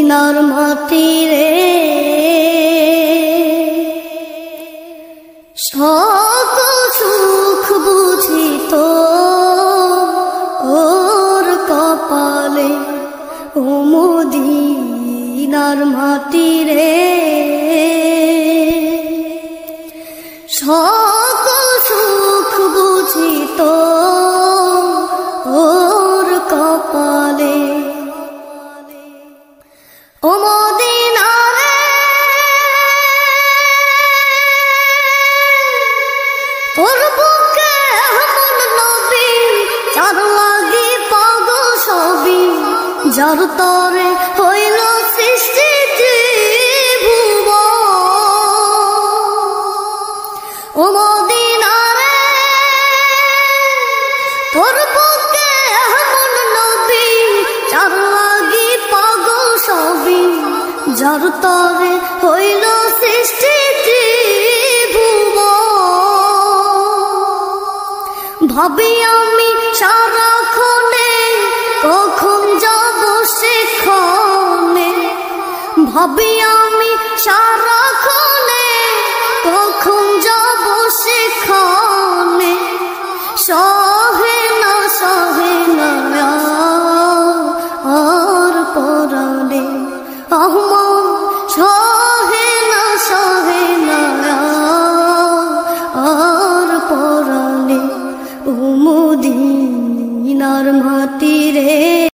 মদিনার মাটি রে সকল সুখ বুঝিত ওর কপালে ও মদিনার মাটি রে সকল সুখ বুঝিত ওর কপালে ও মদিনা রে তোর বুকে এমন নবী যার লাগি পাগল সবই যার তরে হইল সৃষ্টি ত্রিভুবন ও মদিনা রে তোর বুকে এমন নবী যার লাগি পাগল সবই যার তরে হইল সৃষ্টি ত্রিভুবন ভাবি আমি সারাক্ষণে কখন যাব সেখানে ভাবি আমি সারাক্ষণে কখন যাব সেখানে সহে না আর পরাণে আহমদ সহে না আর পরাণে ও মদিনার মাটি রে।